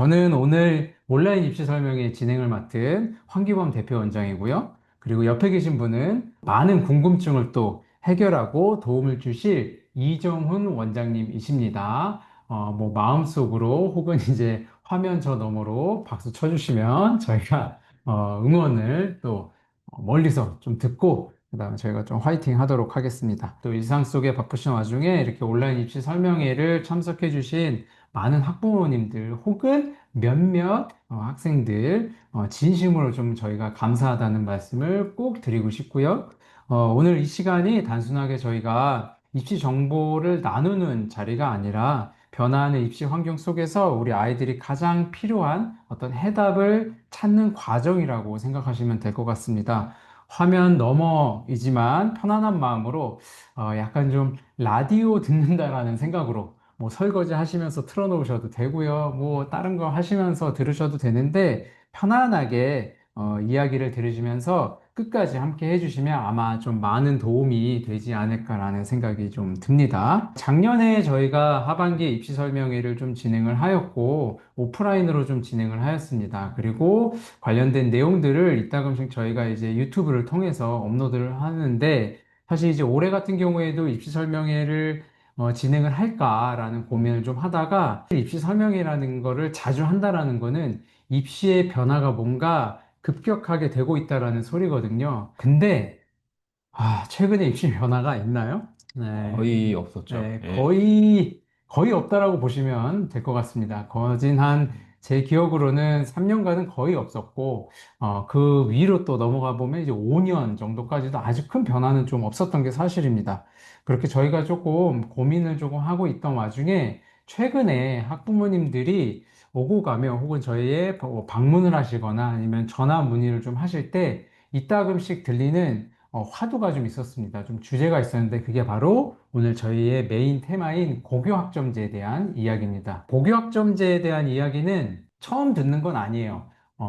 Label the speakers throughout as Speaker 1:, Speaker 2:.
Speaker 1: 저는 오늘 온라인 입시 설명회 진행을 맡은 황기범 대표원장이고요. 그리고 옆에 계신 분은 많은 궁금증을 또 해결하고 도움을 주실 이정훈 원장님이십니다. 뭐 마음속으로 혹은 이제 화면 저 너머로 박수 쳐주시면 저희가 응원을 또 멀리서 좀 듣고 그다음에 저희가 좀 화이팅 하도록 하겠습니다. 또 일상 속에 바쁘신 와중에 이렇게 온라인 입시 설명회를 참석해 주신 많은 학부모님들 혹은 몇몇 학생들 진심으로 좀 저희가 감사하다는 말씀을 꼭 드리고 싶고요. 오늘 이 시간이 단순하게 저희가 입시 정보를 나누는 자리가 아니라 변화하는 입시 환경 속에서 우리 아이들이 가장 필요한 어떤 해답을 찾는 과정이라고 생각하시면 될 것 같습니다. 화면 너머이지만 편안한 마음으로 약간 좀 라디오 듣는다라는 생각으로 뭐 설거지 하시면서 틀어놓으셔도 되고요. 뭐 다른 거 하시면서 들으셔도 되는데 편안하게 이야기를 들으시면서 끝까지 함께 해주시면 아마 좀 많은 도움이 되지 않을까라는 생각이 좀 듭니다. 작년에 저희가 하반기 입시 설명회를 좀 진행을 하였고 오프라인으로 좀 진행을 하였습니다. 그리고 관련된 내용들을 이따금씩 저희가 이제 유튜브를 통해서 업로드를 하는데 사실 이제 올해 같은 경우에도 입시 설명회를 진행을 할까라는 고민을 좀 하다가 입시 설명회라는 거를 자주 한다라는 거는 입시의 변화가 뭔가 급격하게 되고 있다라는 소리거든요. 근데 최근에 입시 변화가 있나요? 네,
Speaker 2: 거의 없었죠.
Speaker 1: 네,
Speaker 2: 예.
Speaker 1: 거의 없다라고 보시면 될 것 같습니다. 거진 제 기억으로는 3년간은 거의 없었고, 그 위로 또 넘어가 보면 이제 5년 정도까지도 아주 큰 변화는 좀 없었던 게 사실입니다. 그렇게 저희가 조금 고민을 조금 하고 있던 와중에, 최근에 학부모님들이 오고 가며 혹은 저희의 방문을 하시거나 아니면 전화 문의를 좀 하실 때, 이따금씩 들리는 화두가 좀 있었습니다. 좀 주제가 있었는데 그게 바로 오늘 저희의 메인 테마인 고교학점제에 대한 이야기입니다. 고교학점제에 대한 이야기는 처음 듣는 건 아니에요.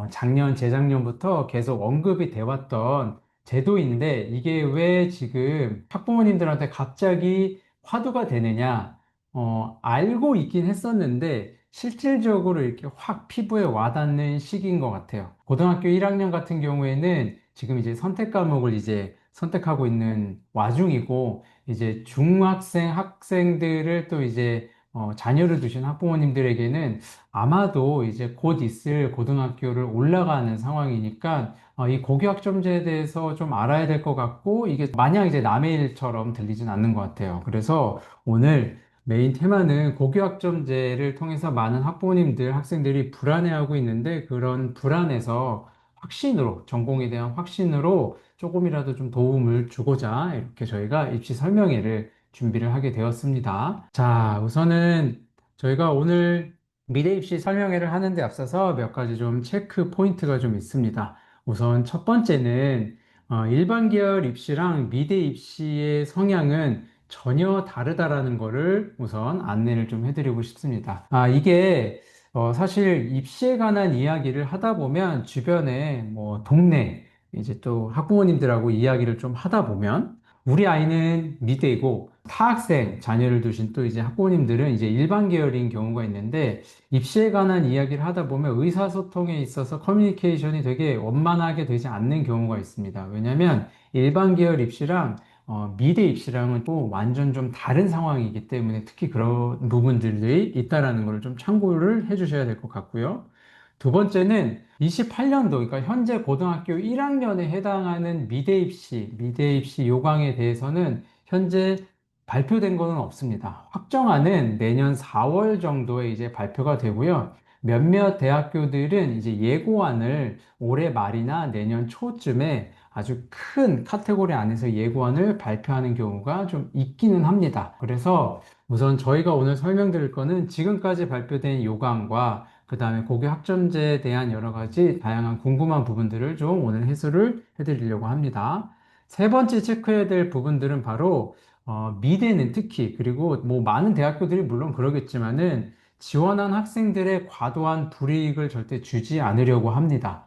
Speaker 1: 작년, 재작년부터 계속 언급이 돼 왔던 제도인데 이게 왜 지금 학부모님들한테 갑자기 화두가 되느냐? 알고 있긴 했었는데 실질적으로 이렇게 확 피부에 와닿는 시기인 것 같아요. 고등학교 1학년 같은 경우에는 지금 이제 선택 과목을 이제 선택하고 있는 와중이고, 이제 중학생 학생들을 또 이제 자녀를 두신 학부모님들에게는 아마도 이제 곧 있을 고등학교를 올라가는 상황이니까 이 고교학점제에 대해서 좀 알아야 될 것 같고, 이게 마냥 이제 남의 일처럼 들리진 않는 것 같아요. 그래서 오늘 메인 테마는 고교학점제를 통해서 많은 학부모님들, 학생들이 불안해하고 있는데 그런 불안에서 확신으로, 전공에 대한 확신으로 조금이라도 좀 도움을 주고자 이렇게 저희가 입시 설명회를 준비를 하게 되었습니다. 자, 우선은 저희가 오늘 미래 입시 설명회를 하는데 앞서서 몇 가지 좀 체크 포인트가 좀 있습니다. 우선 첫 번째는 일반 계열 입시랑 미대 입시의 성향은 전혀 다르다라는 거를 우선 안내를 좀 해드리고 싶습니다. 이게 사실 입시에 관한 이야기를 하다 보면 주변에 뭐 동네 이제 또 학부모님들하고 이야기를 좀 하다 보면 우리 아이는 미대고 타학생 자녀를 두신 또 이제 학부모님들은 이제 일반 계열인 경우가 있는데 입시에 관한 이야기를 하다 보면 의사소통에 있어서 커뮤니케이션이 되게 원만하게 되지 않는 경우가 있습니다. 왜냐하면 일반 계열 입시랑 미대 입시랑은 또 완전 좀 다른 상황이기 때문에 특히 그런 부분들이 있다라는 걸 좀 참고를 해 주셔야 될 것 같고요. 두 번째는 28년도, 그러니까 현재 고등학교 1학년에 해당하는 미대 입시 요강에 대해서는 현재 발표된 거는 없습니다. 확정안은 내년 4월 정도에 이제 발표가 되고요. 몇몇 대학교들은 이제 예고안을 올해 말이나 내년 초쯤에 아주 큰 카테고리 안에서 예고안을 발표하는 경우가 좀 있기는 합니다. 그래서 우선 저희가 오늘 설명드릴 거는 지금까지 발표된 요강과 그 다음에 고교 학점제에 대한 여러 가지 다양한 궁금한 부분들을 좀 오늘 해설을 해드리려고 합니다. 세 번째 체크해야 될 부분들은 바로 미대는 특히 그리고 뭐 많은 대학교들이 물론 그러겠지만은 지원한 학생들의 과도한 불이익을 절대 주지 않으려고 합니다.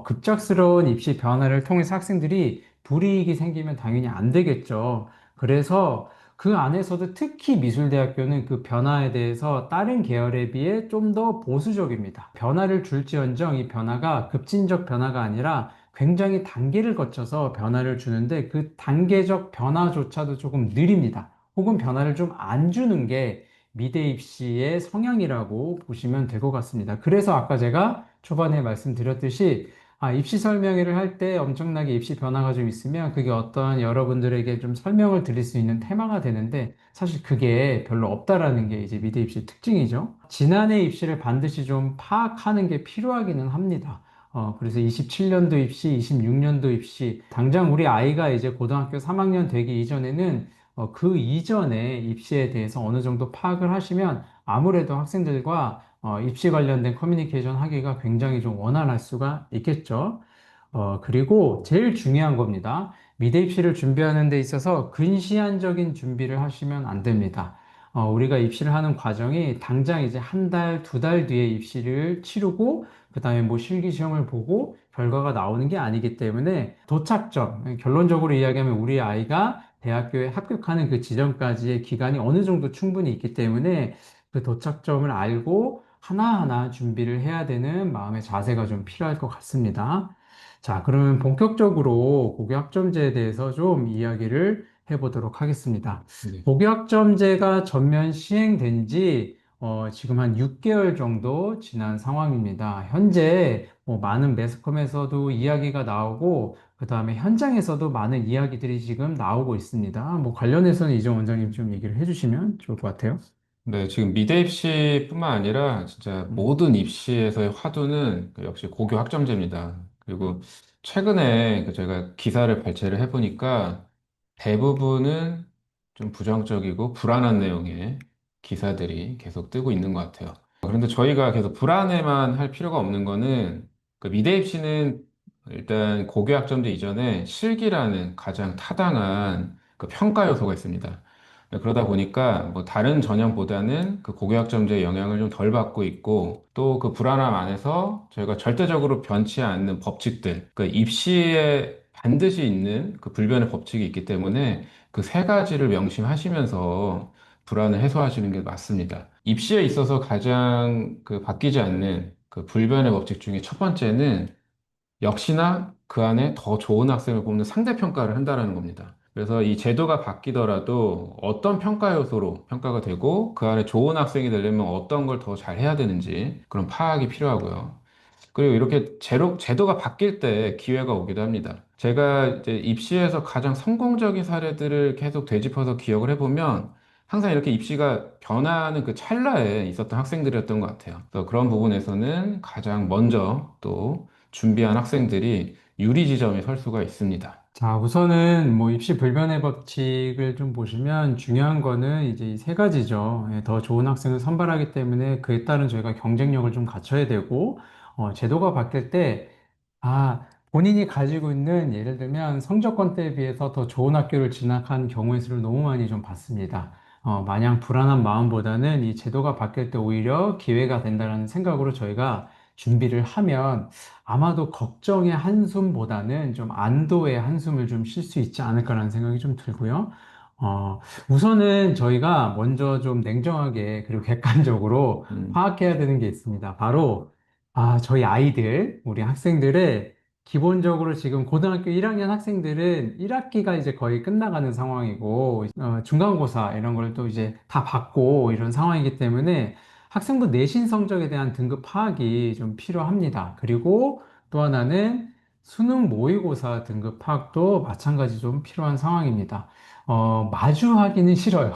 Speaker 1: 급작스러운 입시 변화를 통해서 학생들이 불이익이 생기면 당연히 안 되겠죠. 그래서 그 안에서도 특히 미술대학교는 그 변화에 대해서 다른 계열에 비해 좀 더 보수적입니다. 변화를 줄지언정 이 변화가 급진적 변화가 아니라 굉장히 단계를 거쳐서 변화를 주는데 그 단계적 변화조차도 조금 느립니다. 혹은 변화를 좀 안 주는 게 미대 입시의 성향이라고 보시면 될 것 같습니다. 그래서 아까 제가 초반에 말씀드렸듯이 입시 설명회를 할 때 엄청나게 입시 변화가 좀 있으면 그게 어떠한 여러분들에게 좀 설명을 드릴 수 있는 테마가 되는데 사실 그게 별로 없다라는 게 이제 미대 입시 특징이죠. 지난해 입시를 반드시 좀 파악하는 게 필요하기는 합니다. 그래서 27년도 입시, 26년도 입시, 당장 우리 아이가 이제 고등학교 3학년 되기 이전에는 그 이전에 입시에 대해서 어느 정도 파악을 하시면 아무래도 학생들과 입시 관련된 커뮤니케이션 하기가 굉장히 좀 원활할 수가 있겠죠. 그리고 제일 중요한 겁니다. 미대 입시를 준비하는 데 있어서 근시안적인 준비를 하시면 안 됩니다. 우리가 입시를 하는 과정이 당장 이제 한 달, 두 달 뒤에 입시를 치르고, 그 다음에 뭐 실기 시험을 보고 결과가 나오는 게 아니기 때문에 도착점, 결론적으로 이야기하면 우리 아이가 대학교에 합격하는 그 지점까지의 기간이 어느 정도 충분히 있기 때문에 그 도착점을 알고 하나하나 준비를 해야 되는 마음의 자세가 좀 필요할 것 같습니다. 자, 그러면 본격적으로 고교학점제에 대해서 좀 이야기를 해보도록 하겠습니다.
Speaker 2: 네.
Speaker 1: 고교학점제가 전면 시행된 지 지금 한 6개월 정도 지난 상황입니다. 현재 뭐 많은 매스컴에서도 이야기가 나오고 그 다음에 현장에서도 많은 이야기들이 지금 나오고 있습니다. 뭐 관련해서는 이정 원장님 좀 얘기를 해주시면 좋을 것 같아요.
Speaker 2: 네, 지금 미대 입시뿐만 아니라 진짜
Speaker 1: 음.
Speaker 2: 모든 입시에서의 화두는 그 역시 고교 학점제입니다. 그리고 최근에 그 제가 기사를 발췌를 해보니까 대부분은 좀 부정적이고 불안한 내용의 기사들이 계속 뜨고 있는 것 같아요. 그런데 저희가 계속 불안해만 할 필요가 없는 거는 그 미대 입시는 일단 고교 학점제 이전에 실기라는 가장 타당한 그 평가 요소가 있습니다. 네, 그러다 보니까 뭐 다른 전형보다는 그 고교학점제의 영향을 좀 덜 받고 있고 또 그 불안함 안에서 저희가 절대적으로 변치 않는 법칙들, 그 입시에 반드시 있는 그 불변의 법칙이 있기 때문에 그 세 가지를 명심하시면서 불안을 해소하시는 게 맞습니다. 입시에 있어서 가장 그 바뀌지 않는 그 불변의 법칙 중에 첫 번째는 역시나 그 안에 더 좋은 학생을 뽑는 상대평가를 한다는 겁니다. 그래서 이 제도가 바뀌더라도 어떤 평가 요소로 평가가 되고 그 안에 좋은 학생이 되려면 어떤 걸 더 잘해야 되는지 그런 파악이 필요하고요. 그리고 이렇게 제도가 바뀔 때 기회가 오기도 합니다. 제가 이제 입시에서 가장 성공적인 사례들을 계속 되짚어서 기억을 해보면 항상 이렇게 입시가 변화하는 그 찰나에 있었던 학생들이었던 것 같아요. 그래서 그런 부분에서는 가장 먼저 또 준비한 학생들이 유리 지점에 설 수가 있습니다.
Speaker 1: 자, 우선은 뭐 입시 불변의 법칙을 좀 보시면 중요한 거는 이제 이 세 가지죠. 더 좋은 학생을 선발하기 때문에 그에 따른 저희가 경쟁력을 좀 갖춰야 되고, 제도가 바뀔 때, 본인이 가지고 있는 예를 들면 성적권대에 비해서 더 좋은 학교를 진학한 경우의 수를 너무 많이 좀 봤습니다. 마냥 불안한 마음보다는 이 제도가 바뀔 때 오히려 기회가 된다는 생각으로 저희가 준비를 하면 아마도 걱정의 한숨보다는 좀 안도의 한숨을 좀 쉴 수 있지 않을까라는 생각이 좀 들고요. 어, 우선은 저희가 먼저 좀 냉정하게 그리고 객관적으로
Speaker 2: 음,
Speaker 1: 파악해야 되는 게 있습니다. 바로, 저희 아이들, 우리 학생들의 기본적으로 지금 고등학교 1학년 학생들은 1학기가 이제 거의 끝나가는 상황이고, 중간고사 이런 걸 또 이제 다 받고 이런 상황이기 때문에 학생부 내신 성적에 대한 등급 파악이 좀 필요합니다. 그리고 또 하나는 수능 모의고사 등급 파악도 마찬가지 좀 필요한 상황입니다. 마주하기는 싫어요.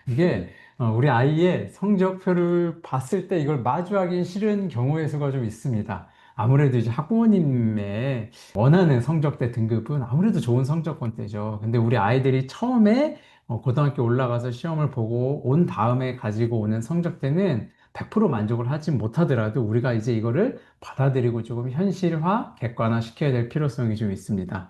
Speaker 1: 이게 우리 아이의 성적표를 봤을 때 이걸 마주하기 싫은 경우의 수가 좀 있습니다. 아무래도 이제 학부모님의 원하는 성적대 등급은 아무래도 좋은 성적권대죠. 근데 우리 아이들이 처음에 고등학교 올라가서 시험을 보고 온 다음에 가지고 오는 성적대는 100% 만족을 하지 못하더라도 우리가 이제 이거를 받아들이고 조금 현실화, 객관화 시켜야 될 필요성이 좀 있습니다.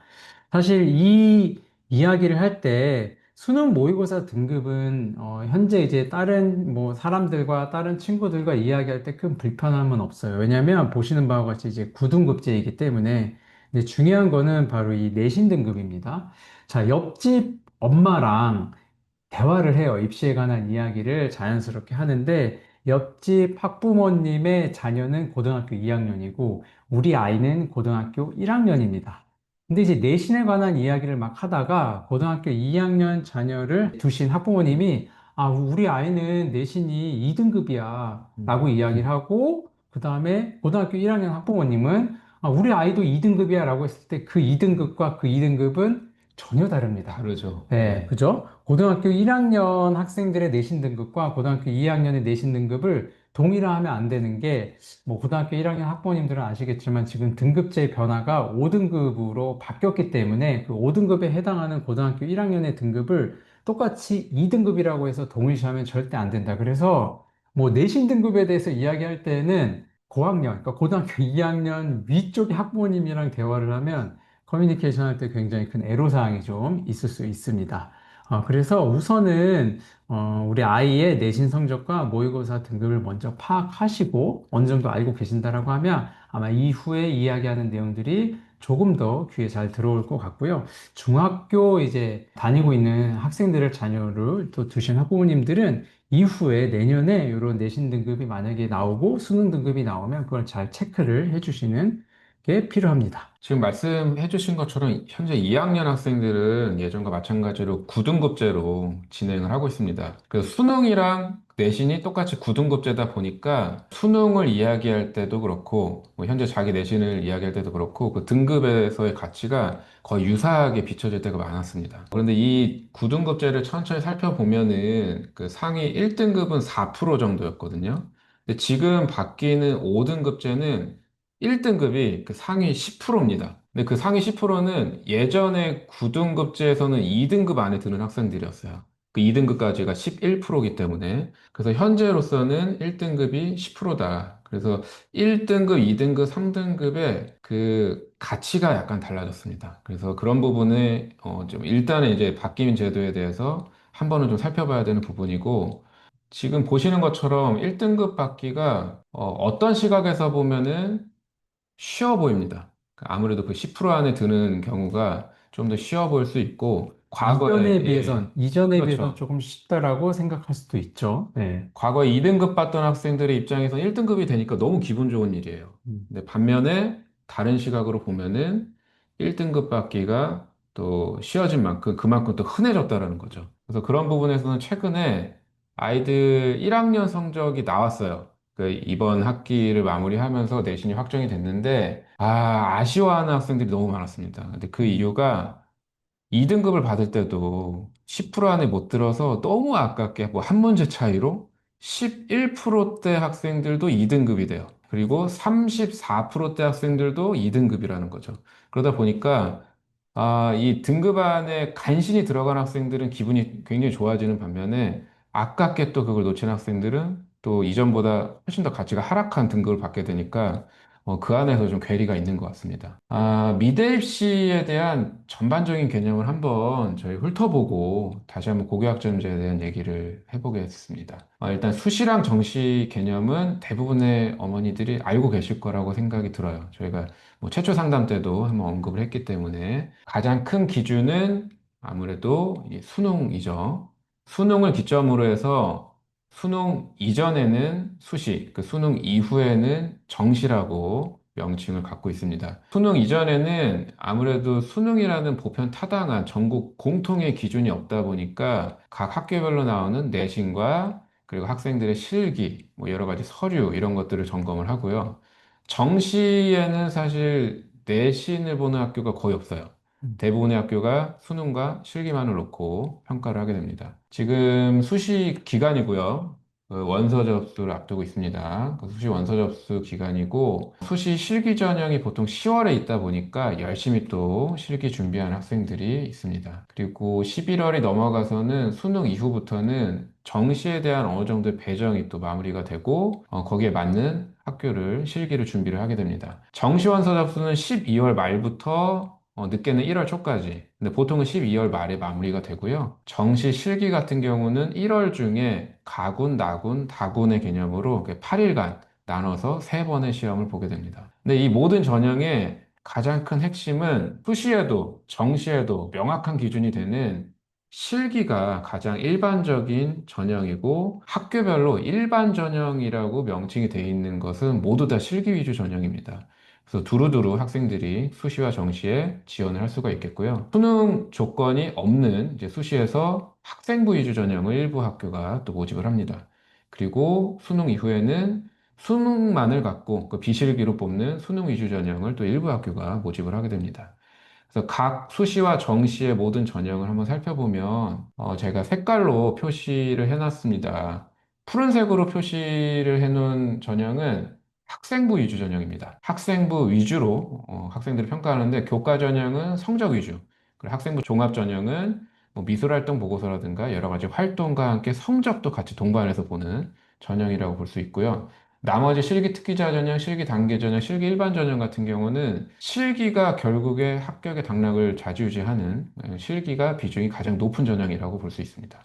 Speaker 1: 사실 이 이야기를 할 때 수능 모의고사 등급은 현재 이제 다른 뭐 사람들과 다른 친구들과 이야기할 때 큰 불편함은 없어요. 왜냐하면 보시는 바와 같이 이제 9등급제이기 때문에 근데 중요한 거는 바로 이 내신 등급입니다. 자, 옆집 엄마랑 대화를 해요. 입시에 관한 이야기를 자연스럽게 하는데 옆집 학부모님의 자녀는 고등학교 2학년이고 우리 아이는 고등학교 1학년입니다. 근데 이제 내신에 관한 이야기를 막 하다가 고등학교 2학년 자녀를 두신 학부모님이 우리 아이는 내신이 2등급이야 라고 이야기를 하고 그 다음에 고등학교 1학년 학부모님은 우리 아이도 2등급이야 라고 했을 때 그 2등급과 그 2등급은 전혀 다릅니다.
Speaker 2: 다르죠.
Speaker 1: 네,
Speaker 2: 네.
Speaker 1: 그죠? 고등학교 1학년 학생들의 내신 등급과 고등학교 2학년의 내신 등급을 동일화하면 안 되는 게, 뭐, 고등학교 1학년 학부모님들은 아시겠지만 지금 등급제 변화가 5등급으로 바뀌었기 때문에 그 5등급에 해당하는 고등학교 1학년의 등급을 똑같이 2등급이라고 해서 동일시하면 절대 안 된다. 그래서 뭐, 내신 등급에 대해서 이야기할 때는 고학년, 그러니까 고등학교 2학년 위쪽의 학부모님이랑 대화를 하면 커뮤니케이션 할 때 굉장히 큰 애로사항이 좀 있을 수 있습니다. 그래서 우선은 우리 아이의 내신 성적과 모의고사 등급을 먼저 파악하시고 어느 정도 알고 계신다라고 하면 아마 이후에 이야기하는 내용들이 조금 더 귀에 잘 들어올 것 같고요. 중학교 이제 다니고 있는 학생들을 자녀를 또 두신 학부모님들은 이후에 내년에 이런 내신 등급이 만약에 나오고 수능 등급이 나오면 그걸 잘 체크를 해주시는 게 필요합니다.
Speaker 2: 지금 말씀해 주신 것처럼 현재 2학년 학생들은 예전과 마찬가지로 9등급제로 진행을 하고 있습니다. 그 수능이랑 내신이 똑같이 9등급제다 보니까 수능을 이야기할 때도 그렇고 뭐 현재 자기 내신을 이야기할 때도 그렇고 그 등급에서의 가치가 거의 유사하게 비춰질 때가 많았습니다. 그런데 이 9등급제를 천천히 살펴보면은 그 상위 1등급은 4% 정도였거든요. 근데 지금 바뀌는 5등급제는 1등급이 그 상위 10%입니다. 근데 그 상위 10%는 예전에 9등급제에서는 2등급 안에 드는 학생들이었어요. 그 2등급까지가 11%이기 때문에. 그래서 현재로서는 1등급이 10%다. 그래서 1등급, 2등급, 3등급의 그 가치가 약간 달라졌습니다. 그래서 그런 부분에 좀 일단은 이제 바뀐 제도에 대해서 한 번은 좀 살펴봐야 되는 부분이고, 지금 보시는 것처럼 1등급 받기가 어떤 시각에서 보면은 쉬워 보입니다. 아무래도 그 10% 안에 드는 경우가 좀 더 쉬워 보일 수 있고, 과거에, 예,
Speaker 1: 이전에 비해선
Speaker 2: 그렇죠.
Speaker 1: 조금 쉽다라고 생각할 수도 있죠. 네.
Speaker 2: 과거에 2등급 받던 학생들의 입장에서 1등급이 되니까 너무 기분 좋은 일이에요.
Speaker 1: 음.
Speaker 2: 근데 반면에 다른 시각으로 보면은 1등급 받기가 또 쉬워진 만큼 그만큼 또 흔해졌다라는 거죠. 그래서 그런 부분에서는 최근에 아이들 1학년 성적이 나왔어요. 그 이번 학기를 마무리하면서 내신이 확정이 됐는데 아쉬워하는 학생들이 너무 많았습니다. 근데 그
Speaker 1: 음.
Speaker 2: 이유가 2등급을 받을 때도 10% 안에 못 들어서 너무 아깝게 뭐 한 문제 차이로 11%대 학생들도 2등급이 돼요. 그리고 34%대 학생들도 2등급이라는 거죠. 그러다 보니까 이 등급 안에 간신히 들어간 학생들은 기분이 굉장히 좋아지는 반면에 아깝게 또 그걸 놓친 학생들은 또 이전보다 훨씬 더 가치가 하락한 등급을 받게 되니까 그 안에서 좀 괴리가 있는 것 같습니다. 미대 입시에 대한 전반적인 개념을 한번 저희 훑어보고 다시 한번 고교학점제에 대한 얘기를 해보겠습니다. 일단 수시랑 정시 개념은 대부분의 어머니들이 알고 계실 거라고 생각이 들어요. 저희가 뭐 최초 상담 때도 한번 언급을 했기 때문에 가장 큰 기준은 아무래도 이 수능이죠. 수능을 기점으로 해서 수능 이전에는 수시, 그 수능 이후에는 정시라고 명칭을 갖고 있습니다. 수능 이전에는 아무래도 수능이라는 보편 타당한 전국 공통의 기준이 없다 보니까 각 학교별로 나오는 내신과 그리고 학생들의 실기, 뭐 여러 가지 서류 이런 것들을 점검을 하고요. 정시에는 사실 내신을 보는 학교가 거의 없어요.
Speaker 1: 음.
Speaker 2: 대부분의 학교가 수능과 실기만을 놓고 평가를 하게 됩니다. 지금 수시 기간이고요. 그 원서 접수를 앞두고 있습니다. 그 수시 원서 접수 기간이고, 수시 실기 전형이 보통 10월에 있다 보니까 열심히 또 실기 준비하는 학생들이 있습니다. 그리고 11월이 넘어가서는 수능 이후부터는 정시에 대한 어느 정도의 배정이 또 마무리가 되고, 거기에 맞는 학교를 실기를 준비를 하게 됩니다. 정시 원서 접수는 12월 말부터 늦게는 1월 초까지. 근데 보통은 12월 말에 마무리가 되고요. 정시 실기 같은 경우는 1월 중에 가군, 나군, 다군의 개념으로 8일간 나눠서 3번의 시험을 보게 됩니다. 근데 이 모든 전형의 가장 큰 핵심은 수시에도 정시에도 명확한 기준이 되는 실기가 가장 일반적인 전형이고 학교별로 일반 전형이라고 명칭이 되어 있는 것은 모두 다 실기 위주 전형입니다. 그래서 두루두루 학생들이 수시와 정시에 지원을 할 수가 있겠고요. 수능 조건이 없는 이제 수시에서 학생부 위주 전형을 일부 학교가 또 모집을 합니다. 그리고 수능 이후에는 수능만을 갖고 그 비실기로 뽑는 수능 위주 전형을 또 일부 학교가 모집을 하게 됩니다. 그래서 각 수시와 정시의 모든 전형을 한번 살펴보면 제가 색깔로 표시를 해놨습니다. 푸른색으로 표시를 해놓은 전형은 학생부 위주 전형입니다. 학생부 위주로 학생들을 평가하는데 교과 전형은 성적 위주, 그리고 학생부 종합 전형은 뭐 미술활동 보고서라든가 여러 가지 활동과 함께 성적도 같이 동반해서 보는 전형이라고 볼 수 있고요. 나머지 실기 특기자 전형, 실기 단계 전형, 실기 일반 전형 같은 경우는 실기가 결국에 합격의 당락을 좌지우지하는 실기가 비중이 가장 높은 전형이라고 볼 수 있습니다.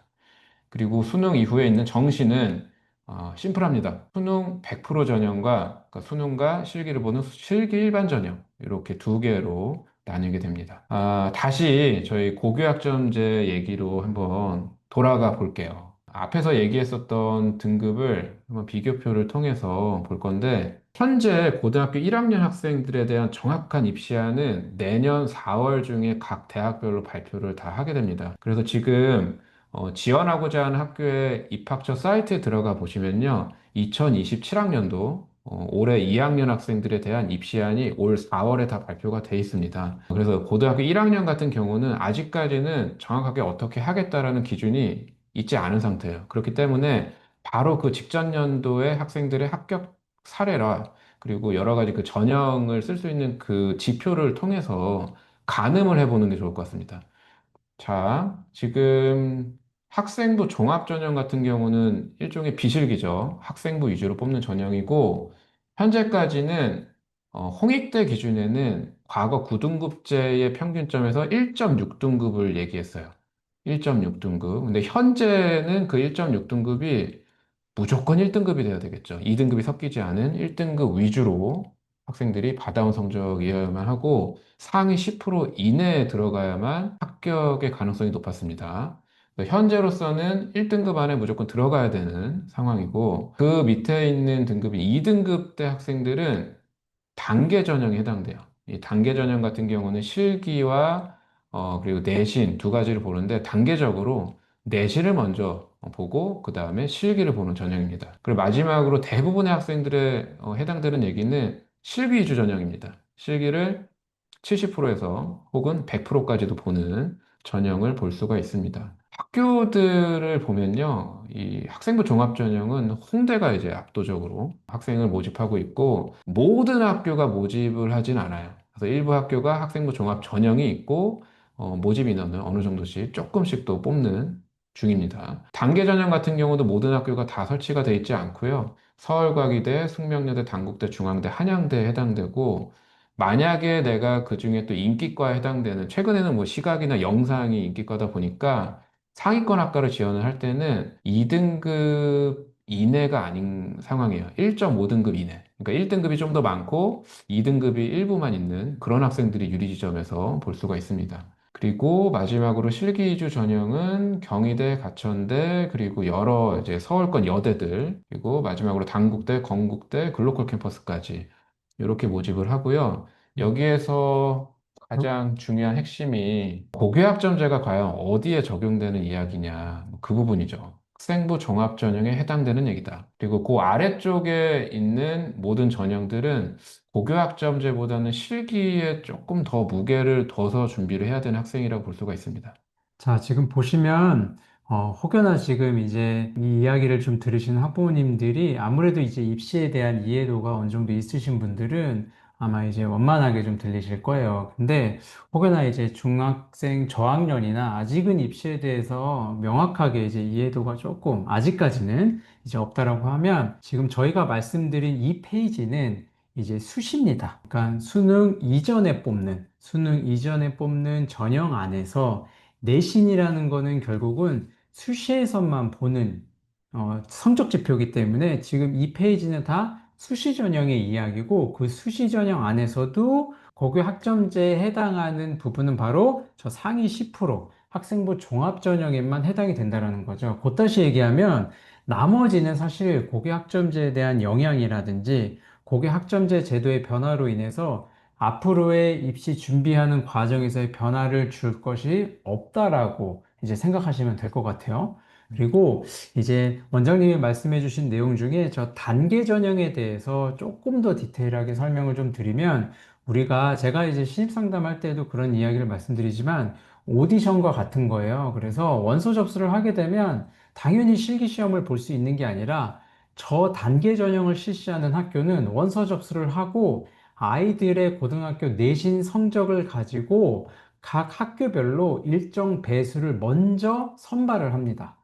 Speaker 2: 그리고 수능 이후에 있는 정시는 심플합니다. 수능 100% 전형과 그러니까 수능과 실기를 보는 실기 일반 전형 이렇게 두 개로 나뉘게 됩니다. 다시 저희 고교학점제 얘기로 한번 돌아가 볼게요. 앞에서 얘기했었던 등급을 한번 비교표를 통해서 볼 건데 현재 고등학교 1학년 학생들에 대한 정확한 입시안은 내년 4월 중에 각 대학별로 발표를 다 하게 됩니다. 그래서 지금 지원하고자 하는 학교의 입학처 사이트에 들어가 보시면요. 2027학년도 올해 2학년 학생들에 대한 입시안이 올 4월에 다 발표가 돼 있습니다. 그래서 고등학교 1학년 같은 경우는 아직까지는 정확하게 어떻게 하겠다라는 기준이 있지 않은 상태예요. 그렇기 때문에 바로 그 직전 연도의 학생들의 합격 사례라 그리고 여러 가지 그 전형을 쓸 수 있는 그 지표를 통해서 가늠을 해보는 게 좋을 것 같습니다. 자, 지금 학생부 종합전형 같은 경우는 일종의 비실기죠. 학생부 위주로 뽑는 전형이고, 현재까지는 홍익대 기준에는 과거 9등급제의 평균점에서 1.6등급을 얘기했어요. 1.6등급. 근데 현재는 그 1.6등급이 무조건 1등급이 돼야 되겠죠. 2등급이 섞이지 않은 1등급 위주로 학생들이 받아온 성적이어야만 하고 상위 10% 이내에 들어가야만 합격의 가능성이 높았습니다. 현재로서는 1등급 안에 무조건 들어가야 되는 상황이고 그 밑에 있는 등급인 2등급 대 학생들은 단계 전형에 해당돼요. 이 단계 전형 같은 경우는 실기와 그리고 내신 두 가지를 보는데 단계적으로 내신을 먼저 보고 그 다음에 실기를 보는 전형입니다. 그리고 마지막으로 대부분의 학생들의 해당되는 얘기는 실기 위주 전형입니다. 실기를 70%에서 혹은 100%까지도 보는 전형을 볼 수가 있습니다. 학교들을 보면요, 이 학생부 종합 전형은 홍대가 이제 압도적으로 학생을 모집하고 있고, 모든 학교가 모집을 하진 않아요. 그래서 일부 학교가 학생부 종합 전형이 있고, 모집 인원을 어느 정도씩 조금씩 또 뽑는 중입니다. 단계 전형 같은 경우도 모든 학교가 다 설치가 돼 있지 않고요. 서울과기대, 숙명여대, 단국대, 중앙대, 한양대에 해당되고, 만약에 내가 그 중에 또 인기과에 해당되는, 최근에는 뭐 시각이나 영상이 인기과다 보니까 상위권 학과를 지원을 할 때는 2등급 이내가 아닌 상황이에요. 1.5등급 이내. 그러니까 1등급이 좀 더 많고 2등급이 일부만 있는 그런 학생들이 유리 지점에서 볼 수가 있습니다. 그리고 마지막으로 실기주 전형은 경희대, 가천대, 그리고 여러 이제 서울권 여대들, 그리고 마지막으로 단국대, 건국대, 글로컬 캠퍼스까지 이렇게 모집을 하고요. 여기에서 가장 중요한 핵심이 고교학점제가 과연 어디에 적용되는 이야기냐, 그 부분이죠. 학생부 종합 전형에 해당되는 얘기다. 그리고 그 아래쪽에 있는 모든 전형들은 고교학점제보다는 실기에 조금 더 무게를 둬서 준비를 해야 되는 학생이라고 볼 수가 있습니다.
Speaker 1: 자, 지금 보시면, 혹여나 지금 이제 이 이야기를 좀 들으시는 학부모님들이 아무래도 이제 입시에 대한 이해도가 어느 정도 있으신 분들은 아마 이제 원만하게 좀 들리실 거예요. 근데 혹여나 이제 중학생 저학년이나 아직은 입시에 대해서 명확하게 이제 이해도가 조금 아직까지는 이제 없다라고 하면 지금 저희가 말씀드린 이 페이지는 이제 수시입니다. 그러니까 수능 이전에 뽑는 전형 안에서 내신이라는 거는 결국은 수시에서만 보는 성적 지표이기 때문에 지금 이 페이지는 다 수시 전형의 이야기고 그 수시 전형 안에서도 고교 학점제에 해당하는 부분은 바로 저 상위 10%. 학생부 종합전형에만 해당이 된다라는 거죠. 곧다시 얘기하면 나머지는 사실 고교학점제에 대한 영향이라든지 고교학점제 제도의 변화로 인해서 앞으로의 입시 준비하는 과정에서의 변화를 줄 것이 없다라고 이제 생각하시면 될 것 같아요. 그리고 이제 원장님이 말씀해 주신 내용 중에 저 단계 전형에 대해서 조금 더 디테일하게 설명을 좀 드리면 제가 이제 신입 상담할 때도 그런 이야기를 말씀드리지만 오디션과 같은 거예요. 그래서 원서 접수를 하게 되면 당연히 실기 시험을 볼 수 있는 게 아니라 저 단계 전형을 실시하는 학교는 원서 접수를 하고 아이들의 고등학교 내신 성적을 가지고 각 학교별로 일정 배수를 먼저 선발을 합니다.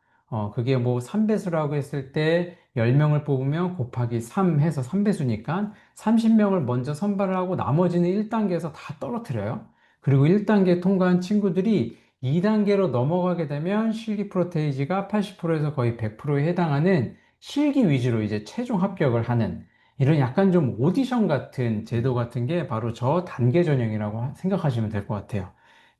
Speaker 1: 그게 뭐 3배수라고 했을 때 10명을 뽑으면 곱하기 3 해서 3배수니까 30명을 먼저 선발을 하고 나머지는 1단계에서 다 떨어뜨려요. 그리고 1단계 통과한 친구들이 2단계로 넘어가게 되면 실기 프로테이지가 80%에서 거의 100%에 해당하는 실기 위주로 이제 최종 합격을 하는 이런 약간 좀 오디션 같은 제도 같은 게 바로 저 단계 전형이라고 생각하시면 될 것 같아요.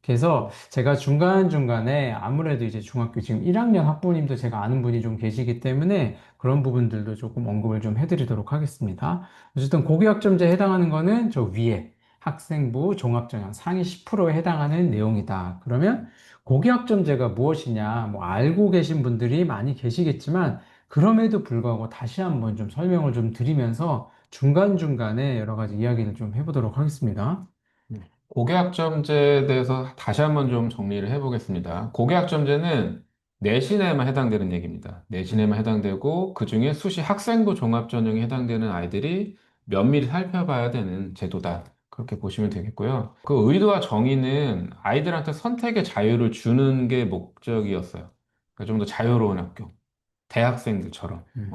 Speaker 1: 그래서 제가 중간중간에 아무래도 이제 중학교 지금 1학년 학부모님도 제가 아는 분이 좀 계시기 때문에 그런 부분들도 조금 언급을 좀 해드리도록 하겠습니다. 어쨌든 고교학점제에 해당하는 거는 저 위에 학생부 종합전형 상위 10%에 해당하는 내용이다. 그러면 고교학점제가 무엇이냐, 뭐 알고 계신 분들이 많이 계시겠지만 그럼에도 불구하고 다시 한번 좀 설명을 좀 드리면서 중간중간에 여러 가지 이야기를 좀 해보도록 하겠습니다.
Speaker 2: 고교학점제에 대해서 다시 한번 좀 정리를 해보겠습니다. 고교학점제는 내신에만 해당되는 얘기입니다. 내신에만 해당되고 그중에 수시 학생부 종합전형에 해당되는 아이들이 면밀히 살펴봐야 되는 제도다. 그렇게 보시면 되겠고요. 그 의도와 정의는 아이들한테 선택의 자유를 주는 게 목적이었어요. 그러니까 좀 더 자유로운 학교. 대학생들처럼
Speaker 1: 음.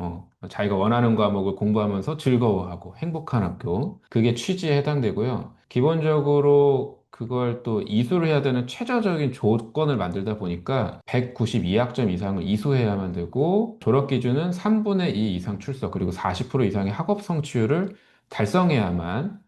Speaker 2: 자기가 원하는 과목을 공부하면서 즐거워하고 행복한 학교 그게 취지에 해당되고요. 기본적으로 그걸 또 이수를 해야 되는 최저적인 조건을 만들다 보니까 192학점 이상을 이수해야만 되고 졸업 기준은 3분의 2 이상 출석 그리고 40% 이상의 학업 성취율을 달성해야만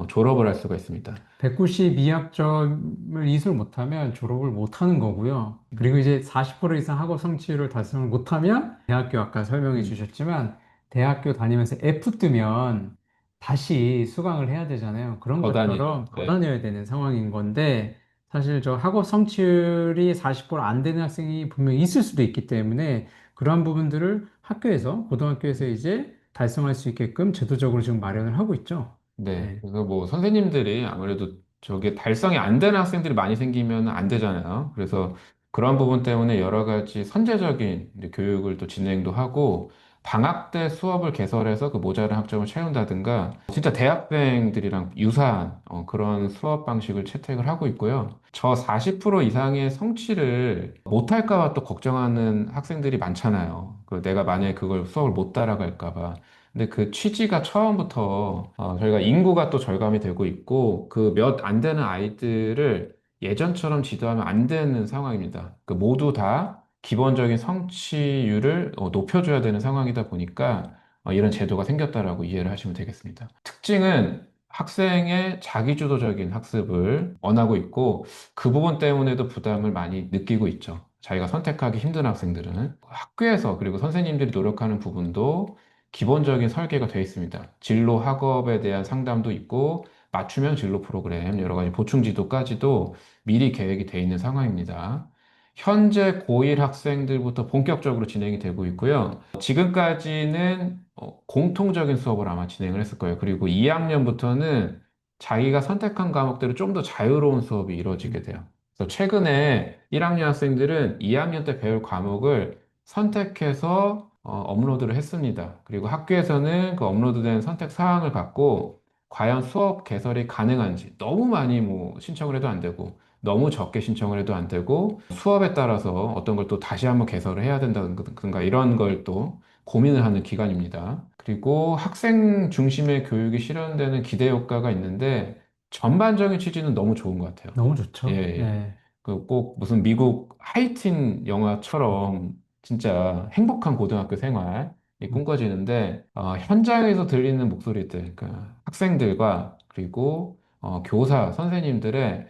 Speaker 2: 졸업을 할 수가 있습니다.
Speaker 1: 192학점을 이수를 못하면 졸업을 못하는 거고요. 그리고 이제 40% 이상 학업 성취율을 달성을 못하면 대학교 아까 설명해
Speaker 2: 음,
Speaker 1: 주셨지만 대학교 다니면서 F 뜨면 다시 수강을 해야 되잖아요. 그런
Speaker 2: 더 다니죠.
Speaker 1: 것처럼 더
Speaker 2: 네.
Speaker 1: 다녀야 되는 상황인 건데 사실 저 학업 성취율이 40%안 되는 학생이 분명히 있을 수도 있기 때문에 그러한 부분들을 학교에서 고등학교에서 이제 달성할 수 있게끔 제도적으로 지금 마련을 하고 있죠.
Speaker 2: 네.
Speaker 1: 네.
Speaker 2: 그래서 뭐 선생님들이 아무래도 저게 달성이 안 되는 학생들이 많이 생기면 안 되잖아요. 그래서 그런 부분 때문에 여러 가지 선제적인 이제 교육을 또 진행도 하고 방학 때 수업을 개설해서 그 모자란 학점을 채운다든가 진짜 대학생들이랑 유사한 그런 수업 방식을 채택을 하고 있고요. 저 40% 이상의 성취를 못할까 봐 또 걱정하는 학생들이 많잖아요. 내가 만약에 그걸 수업을 못 따라갈까 봐. 근데 그 취지가 처음부터 저희가 인구가 또 절감이 되고 있고 그 몇 안 되는 아이들을 예전처럼 지도하면 안 되는 상황입니다. 그 모두 다 기본적인 성취율을 높여줘야 되는 상황이다 보니까 이런 제도가 생겼다라고 이해를 하시면 되겠습니다. 특징은 학생의 자기주도적인 학습을 원하고 있고 그 부분 때문에도 부담을 많이 느끼고 있죠. 자기가 선택하기 힘든 학생들은 학교에서 그리고 선생님들이 노력하는 부분도 기본적인 설계가 되어 있습니다. 진로 학업에 대한 상담도 있고 맞춤형 진로 프로그램, 여러 가지 보충 지도까지도 미리 계획이 되어 있는 상황입니다. 현재 고1 학생들부터 본격적으로 진행이 되고 있고요. 지금까지는 공통적인 수업을 아마 진행을 했을 거예요. 그리고 2학년부터는 자기가 선택한 과목대로 좀 더 자유로운 수업이 이루어지게 돼요. 그래서 최근에 1학년 학생들은 2학년 때 배울 과목을 선택해서 업로드를 했습니다. 그리고 학교에서는 그 업로드된 선택 사항을 갖고 과연 수업 개설이 가능한지 너무 많이 뭐 신청을 해도 안 되고 너무 적게 신청을 해도 안 되고 수업에 따라서 어떤 걸 또 다시 한번 개설을 해야 된다든가 이런 걸 또 고민을 하는 기간입니다. 그리고 학생 중심의 교육이 실현되는 기대 효과가 있는데 전반적인 취지는 너무 좋은 것 같아요.
Speaker 1: 너무
Speaker 2: 예,
Speaker 1: 좋죠.
Speaker 2: 예.
Speaker 1: 네.
Speaker 2: 꼭 무슨 미국 하이틴 영화처럼 진짜 행복한 고등학교 생활이
Speaker 1: 음.
Speaker 2: 꿈꿔지는데 현장에서 들리는 목소리들, 그러니까 학생들과 그리고 교사, 선생님들의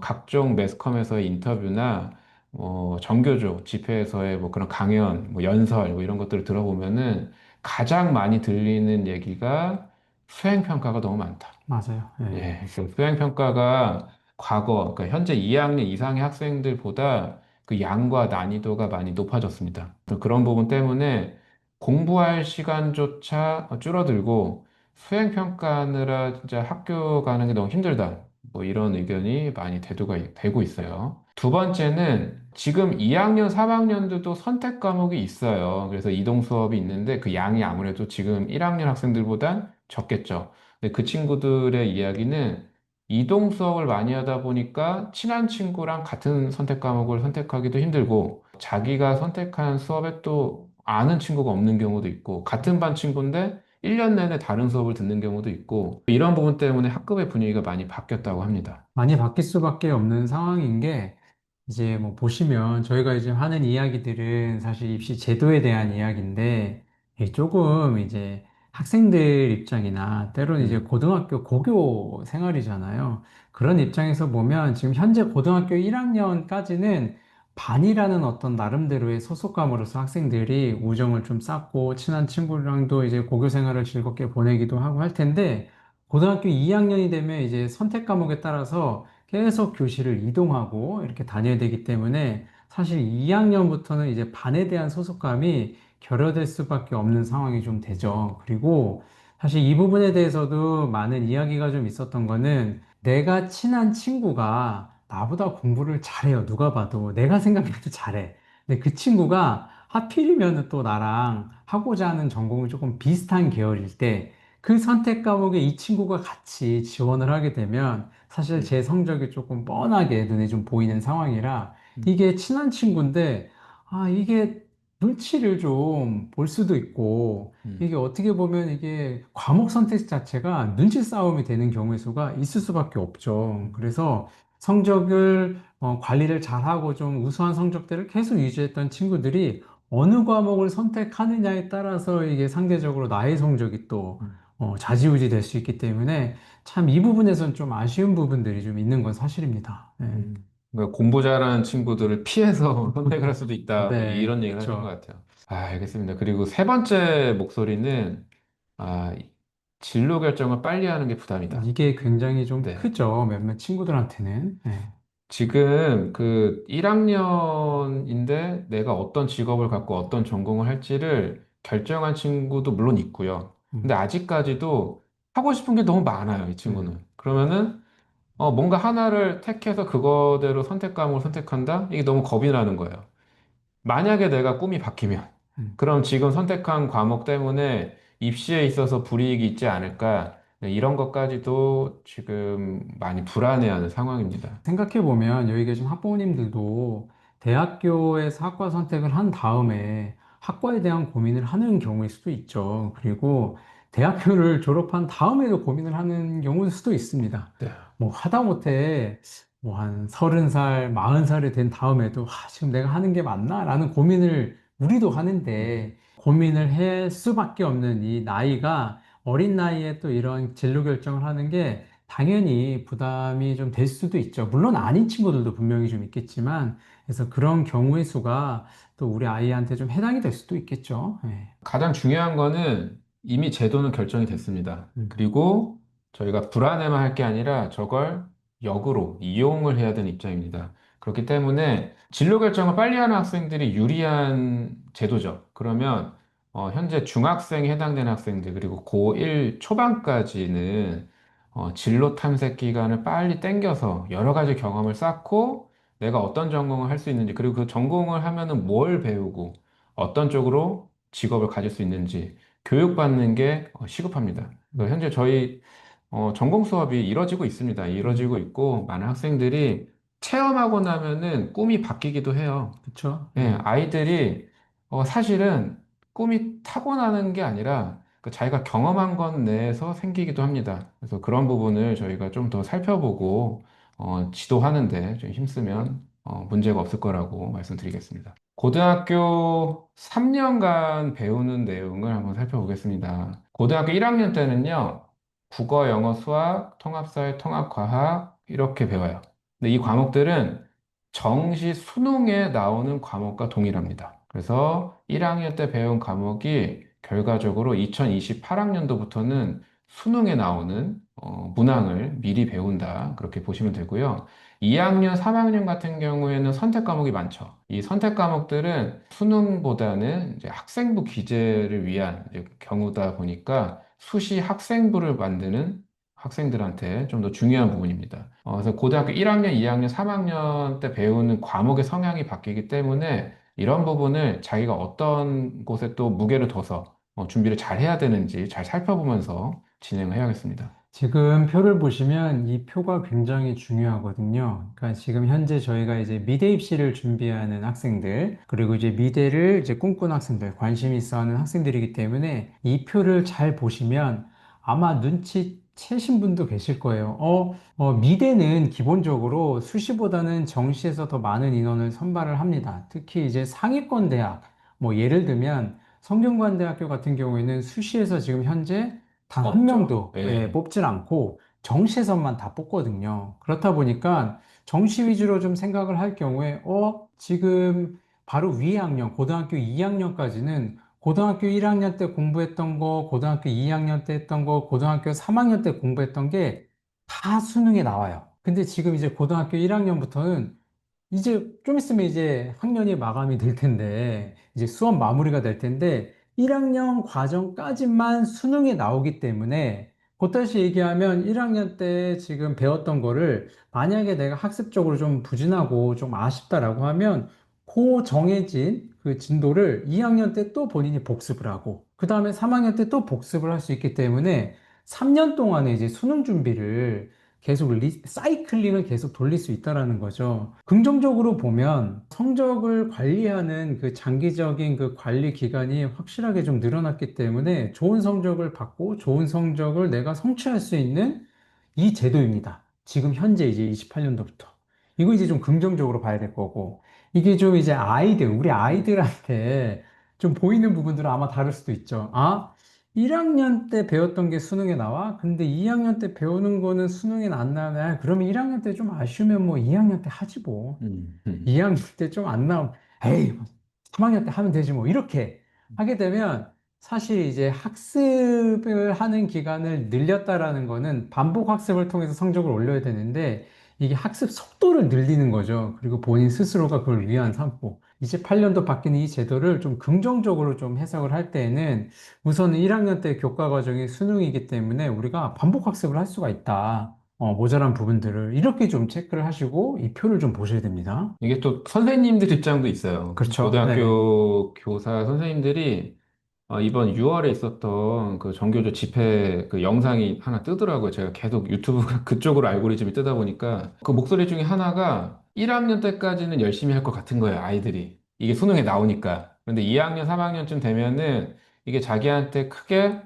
Speaker 2: 각종 매스컴에서의 인터뷰나 정교조 집회에서의 뭐 그런 강연, 뭐 연설, 뭐 이런 것들을 들어보면은 가장 많이 들리는 얘기가 수행평가가 너무 많다.
Speaker 1: 맞아요. 예.
Speaker 2: 예, 그 수행평가가 과거, 그러니까 현재 2학년 이상의 학생들보다 그 양과 난이도가 많이 높아졌습니다. 그런 부분 때문에 공부할 시간조차 줄어들고 수행평가하느라 진짜 학교 가는 게 너무 힘들다. 뭐 이런 의견이 많이 되고 있어요. 두 번째는 지금 2학년, 3학년들도 선택 과목이 있어요. 그래서 이동 수업이 있는데 그 양이 아무래도 지금 1학년 학생들보단 적겠죠. 근데 그 친구들의 이야기는 이동 수업을 많이 하다 보니까 친한 친구랑 같은 선택 과목을 선택하기도 힘들고 자기가 선택한 수업에 또 아는 친구가 없는 경우도 있고 같은 반 친구인데 1년 내내 다른 수업을 듣는 경우도 있고 이런 부분 때문에 학급의 분위기가 많이 바뀌었다고 합니다.
Speaker 1: 많이 바뀔 수밖에 없는 상황인 게 이제 뭐 보시면 저희가 이제 하는 이야기들은 사실 입시 제도에 대한 이야기인데 이게 조금 이제 학생들 입장이나 때로는 이제
Speaker 2: 음,
Speaker 1: 고등학교 고교 생활이잖아요. 그런 입장에서 보면 지금 현재 고등학교 1학년까지는 반이라는 어떤 나름대로의 소속감으로서 학생들이 우정을 좀 쌓고 친한 친구랑도 이제 고교 생활을 즐겁게 보내기도 하고 할 텐데 고등학교 2학년이 되면 이제 선택 과목에 따라서 계속 교실을 이동하고 이렇게 다녀야 되기 때문에 사실 2학년부터는 이제 반에 대한 소속감이 결여될 수밖에 없는 상황이 좀 되죠. 그리고 사실 이 부분에 대해서도 많은 이야기가 좀 있었던 거는 내가 친한 친구가 나보다 공부를 잘해요. 누가 봐도. 내가 생각해도 잘해. 근데 그 친구가 하필이면 또 나랑 하고자 하는 전공이 조금 비슷한 계열일 때 그 선택 과목에 이 친구가 같이 지원을 하게 되면 사실
Speaker 2: 음,
Speaker 1: 제 성적이 조금 뻔하게 눈에 좀 보이는 상황이라
Speaker 2: 음,
Speaker 1: 이게 친한 친구인데 이게 눈치를 좀 볼 수도 있고
Speaker 2: 음,
Speaker 1: 이게 어떻게 보면 이게 과목 선택 자체가 눈치 싸움이 되는 경우의 수가 있을 수밖에 없죠.
Speaker 2: 음,
Speaker 1: 그래서 성적을 관리를 잘하고 좀 우수한 성적들을 계속 유지했던 친구들이 어느 과목을 선택하느냐에 따라서 이게 상대적으로 나의 성적이 또
Speaker 2: 음.
Speaker 1: 좌지우지 될 수 있기 때문에 참 이 부분에서는 좀 아쉬운 부분들이 좀 있는 건 사실입니다. 네,
Speaker 2: 그러니까 공부 잘하는 친구들을 피해서 선택을 할 수도 있다. 뭐
Speaker 1: 네,
Speaker 2: 이런 얘기를 하신 것
Speaker 1: 그렇죠.
Speaker 2: 같아요. 알겠습니다. 그리고 세 번째 목소리는 아, 진로 결정을 빨리 하는 게 부담이다.
Speaker 1: 이게 굉장히 좀
Speaker 2: 네.
Speaker 1: 크죠. 몇몇 친구들한테는. 네.
Speaker 2: 지금 그 1학년인데 내가 어떤 직업을 갖고 어떤 전공을 할지를 결정한 친구도 물론 있고요. 근데
Speaker 1: 음,
Speaker 2: 아직까지도 하고 싶은 게 너무 많아요, 이
Speaker 1: 음,
Speaker 2: 친구는. 그러면은 뭔가 하나를 택해서 그거대로 선택 과목을 선택한다? 이게 너무 겁이 나는 거예요. 만약에 내가 꿈이 바뀌면,
Speaker 1: 음.
Speaker 2: 그럼 지금 선택한 과목 때문에 입시에 있어서 불이익이 있지 않을까? 네, 이런 것까지도 지금 많이 불안해하는 상황입니다.
Speaker 1: 생각해보면 여기 계신 학부모님들도 대학교에서 학과 선택을 한 다음에 학과에 대한 고민을 하는 경우일 수도 있죠. 그리고 대학교를 졸업한 다음에도 고민을 하는 경우일 수도 있습니다.
Speaker 2: 네.
Speaker 1: 뭐 하다못해 뭐 한 30살, 40살이 된 다음에도 지금 내가 하는 게 맞나? 라는 고민을 우리도
Speaker 2: 음,
Speaker 1: 하는데 고민을 할 수밖에 없는 이 나이가 어린 나이에 또 이런 진로 결정을 하는 게 당연히 부담이 좀 될 수도 있죠. 물론 아닌 친구들도 분명히 좀 있겠지만, 그래서 그런 경우의 수가 또 우리 아이한테 좀 해당이 될 수도 있겠죠. 예.
Speaker 2: 가장 중요한 거는 이미 제도는 결정이 됐습니다.
Speaker 1: 음,
Speaker 2: 그리고 저희가 불안해만 할 게 아니라 저걸 역으로 이용을 해야 되는 입장입니다. 그렇기 때문에 진로 결정을 빨리 하는 학생들이 유리한 제도죠. 그러면 현재 중학생에 해당되는 학생들 그리고 고1 초반까지는 진로 탐색 기간을 빨리 땡겨서 여러 가지 경험을 쌓고 내가 어떤 전공을 할 수 있는지 그리고 그 전공을 하면은 뭘 배우고 어떤 쪽으로 직업을 가질 수 있는지 교육받는 게 시급합니다. 그래서
Speaker 1: 음,
Speaker 2: 현재 저희 전공 수업이 이뤄지고 있습니다.
Speaker 1: 음,
Speaker 2: 이뤄지고 있고 많은 학생들이 체험하고 나면은 꿈이 바뀌기도 해요.
Speaker 1: 그쵸?
Speaker 2: 예,
Speaker 1: 예.
Speaker 2: 아이들이 사실은 꿈이 타고나는 게 아니라 그 자기가 경험한 것 내에서 생기기도 합니다. 그래서 그런 부분을 저희가 좀 더 살펴보고 지도하는데 좀 힘쓰면 문제가 없을 거라고 말씀드리겠습니다. 고등학교 3년간 배우는 내용을 한번 살펴보겠습니다. 고등학교 1학년 때는요, 국어, 영어, 수학, 통합사회, 통합과학 이렇게 배워요. 근데 이 과목들은 정시 수능에 나오는 과목과 동일합니다. 그래서 1학년 때 배운 과목이 결과적으로 2028학년도부터는 수능에 나오는 문항을 미리 배운다. 그렇게 보시면 되고요. 2학년, 3학년 같은 경우에는 선택 과목이 많죠. 이 선택 과목들은 수능보다는 이제 학생부 기재를 위한 이제 경우다 보니까 수시 학생부를 만드는 학생들한테 좀 더 중요한 부분입니다. 그래서 고등학교 1학년, 2학년, 3학년 때 배우는 과목의 성향이 바뀌기 때문에 이런 부분을 자기가 어떤 곳에 또 무게를 둬서 준비를 잘 해야 되는지 잘 살펴보면서 진행을 해야겠습니다.
Speaker 1: 지금 표를 보시면 이 표가 굉장히 중요하거든요. 그러니까 지금 현재 저희가 이제 미대 입시를 준비하는 학생들, 그리고 이제 미대를 이제 꿈꾸는 학생들, 관심 있어 하는 학생들이기 때문에 이 표를 잘 보시면 아마 눈치채신 분도 계실 거예요. 미대는 기본적으로 수시보다는 정시에서 더 많은 인원을 선발을 합니다. 특히 이제 상위권 대학, 뭐 예를 들면 성균관대학교 같은 경우에는 수시에서 지금 현재 단 한
Speaker 2: 없죠.
Speaker 1: 명도
Speaker 2: 예.
Speaker 1: 뽑질 않고 정시에서만 다 뽑거든요. 그렇다 보니까 정시 위주로 좀 생각을 할 경우에, 지금 바로 위의 학년, 고등학교 2학년까지는 고등학교 1학년 때 공부했던 거, 고등학교 2학년 때 했던 거, 고등학교 3학년 때 공부했던 게 다 수능에 나와요. 근데 지금 이제 고등학교 1학년부터는 이제 좀 있으면 이제 학년이 마감이 될 텐데, 이제 수업 마무리가 될 텐데, 1학년 과정까지만 수능에 나오기 때문에, 곧다시 얘기하면 1학년 때 지금 배웠던 거를 만약에 내가 학습적으로 좀 부진하고 좀 아쉽다라고 하면, 그 정해진 그 진도를 2학년 때 또 본인이 복습을 하고, 그 다음에 3학년 때 또 복습을 할 수 있기 때문에, 3년 동안에 이제 수능 준비를 계속 사이클링을 계속 돌릴 수 있다라는 거죠. 긍정적으로 보면 성적을 관리하는 그 장기적인 그 관리 기간이 확실하게 좀 늘어났기 때문에 좋은 성적을 받고 좋은 성적을 내가 성취할 수 있는 이 제도입니다. 지금 현재 이제 28년도부터. 이거 이제 좀 긍정적으로 봐야 될 거고. 이게 좀 이제 우리 아이들한테 좀 보이는 부분들은 아마 다를 수도 있죠. 1학년 때 배웠던 게 수능에 나와? 근데 2학년 때 배우는 거는 수능에 안 나네. 그러면 1학년 때 좀 아쉬우면 뭐 2학년 때 하지 뭐.
Speaker 2: 음, 음.
Speaker 1: 2학년 때 좀 안 나오면, 에이, 뭐 3학년 때 하면 되지 뭐. 이렇게 하게 되면 사실 이제 학습을 하는 기간을 늘렸다라는 거는 반복 학습을 통해서 성적을 올려야 되는데 이게 학습 속도를 늘리는 거죠. 그리고 본인 스스로가 그걸 위안 삼고. 이제 8년도 바뀌는 이 제도를 좀 긍정적으로 좀 해석을 할 때에는 우선은 1학년 때 교과 과정이 수능이기 때문에 우리가 반복 학습을 할 수가 있다. 모자란 부분들을 이렇게 좀 체크를 하시고 이 표를 좀 보셔야 됩니다.
Speaker 2: 이게 또 선생님들 입장도 있어요.
Speaker 1: 그렇죠. 네네.
Speaker 2: 고등학교 교사 선생님들이 이번 6월에 있었던 그 전교조 집회 그 영상이 하나 뜨더라고요. 제가 계속 유튜브가 그쪽으로 알고리즘이 뜨다 보니까 그 목소리 중에 하나가 1학년 때까지는 열심히 할 것 같은 거예요, 아이들이. 이게 수능에 나오니까. 근데 2학년, 3학년쯤 되면은 이게 자기한테 크게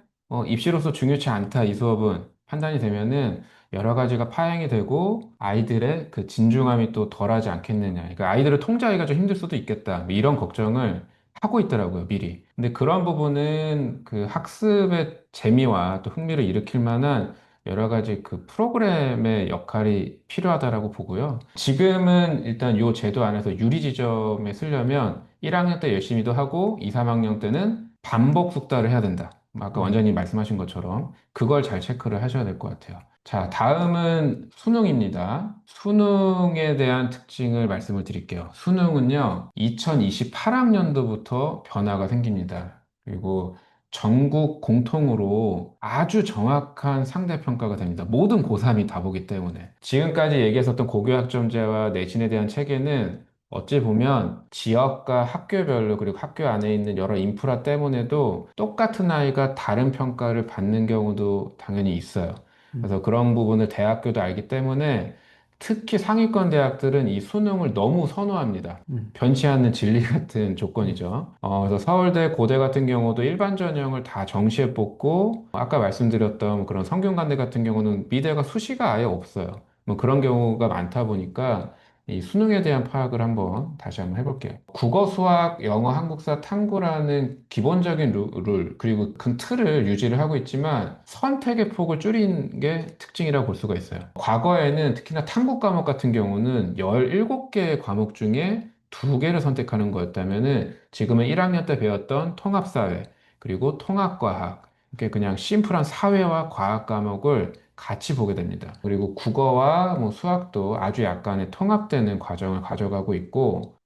Speaker 2: 입시로서 중요치 않다, 이 수업은 판단이 되면은 여러 가지가 파행이 되고 아이들의 그 진중함이 또 덜하지 않겠느냐. 그러니까 아이들을 통제하기가 좀 힘들 수도 있겠다. 뭐 이런 걱정을 하고 있더라고요, 미리. 근데 그런 부분은 그 학습의 재미와 또 흥미를 일으킬 만한 여러 가지 그 프로그램의 역할이 필요하다라고 보고요. 지금은 일단 요 제도 안에서 유리 지점에 쓰려면 1학년 때 열심히도 하고 2, 3학년 때는 반복 숙달을 해야 된다. 아까 원장님 말씀하신 것처럼 그걸 잘 체크를 하셔야 될 것 같아요. 자, 다음은 수능입니다. 수능에 대한 특징을 말씀을 드릴게요. 수능은요, 2028학년도부터 변화가 생깁니다. 그리고 전국 공통으로 아주 정확한 상대평가가 됩니다. 모든 고3이 다 보기 때문에. 지금까지 얘기했었던 고교학점제와 내신에 대한 체계는 어찌 보면 지역과 학교별로 그리고 학교 안에 있는 여러 인프라 때문에도 똑같은 아이가 다른 평가를 받는 경우도 당연히 있어요.
Speaker 1: 음,
Speaker 2: 그래서 그런 부분을 대학교도 알기 때문에 특히 상위권 대학들은 이 수능을 너무 선호합니다.
Speaker 1: 음,
Speaker 2: 변치 않는 진리 같은
Speaker 1: 음,
Speaker 2: 조건이죠. 그래서 서울대, 고대 같은 경우도 일반 전형을 다 정시에 뽑고, 아까 말씀드렸던 그런 성균관대 같은 경우는 미대가 수시가 아예 없어요. 뭐 그런 경우가 많다 보니까 이 수능에 대한 파악을 한번 다시 한번 해볼게요. 국어, 수학, 영어, 한국사, 탐구라는 기본적인 룰, 그리고 큰 틀을 유지를 하고 있지만 선택의 폭을 줄인 게 특징이라고 볼 수가 있어요. 과거에는 특히나 탐구 과목 같은 경우는 17개의 과목 중에 2개를 선택하는 거였다면은 지금은 1학년 때 배웠던 통합사회, 그리고 통합과학, 이렇게 그냥 심플한 사회와 과학 과목을 같이 보게 됩니다. 그리고 국어와 뭐 수학도 아주 약간의 통합되는 과정을 가져가고 있고,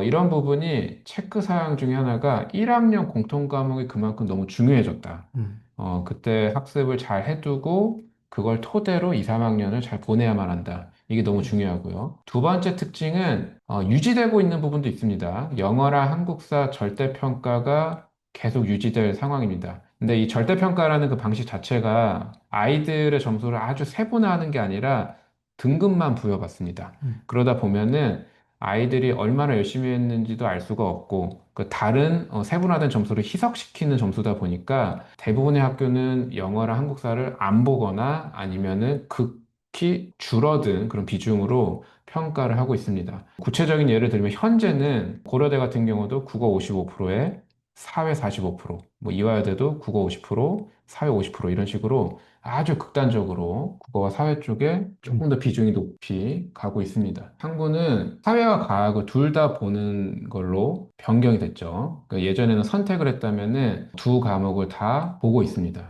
Speaker 2: 이런 부분이 체크 사항 중에 하나가 1학년 공통 과목이 그만큼 너무 중요해졌다.
Speaker 1: 음,
Speaker 2: 그때 학습을 잘 해두고 그걸 토대로 2, 3학년을 잘 보내야만 한다. 이게 너무 중요하고요. 두 번째 특징은 유지되고 있는 부분도 있습니다. 영어랑 한국사 절대평가가 계속 유지될 상황입니다. 근데 이 절대평가라는 그 방식 자체가 아이들의 점수를 아주 세분화하는 게 아니라 등급만 부여받습니다.
Speaker 1: 음,
Speaker 2: 그러다 보면은 아이들이 얼마나 열심히 했는지도 알 수가 없고, 그 다른 세분화된 점수를 희석시키는 점수다 보니까 대부분의 학교는 영어랑 한국사를 안 보거나 아니면은 극히 줄어든 그런 비중으로 평가를 하고 있습니다. 구체적인 예를 들면 현재는 고려대 같은 경우도 국어 55%에 사회 45%, 뭐 이화여대도 국어 50%, 사회 50% 이런 식으로 아주 극단적으로 국어와 사회 쪽에
Speaker 1: 음.
Speaker 2: 조금 더 비중이 높이 가고 있습니다. 탐구는 사회와 과학을 둘 다 보는 걸로 변경이 됐죠. 그러니까 예전에는 선택을 했다면은 두 과목을 다 보고 있습니다.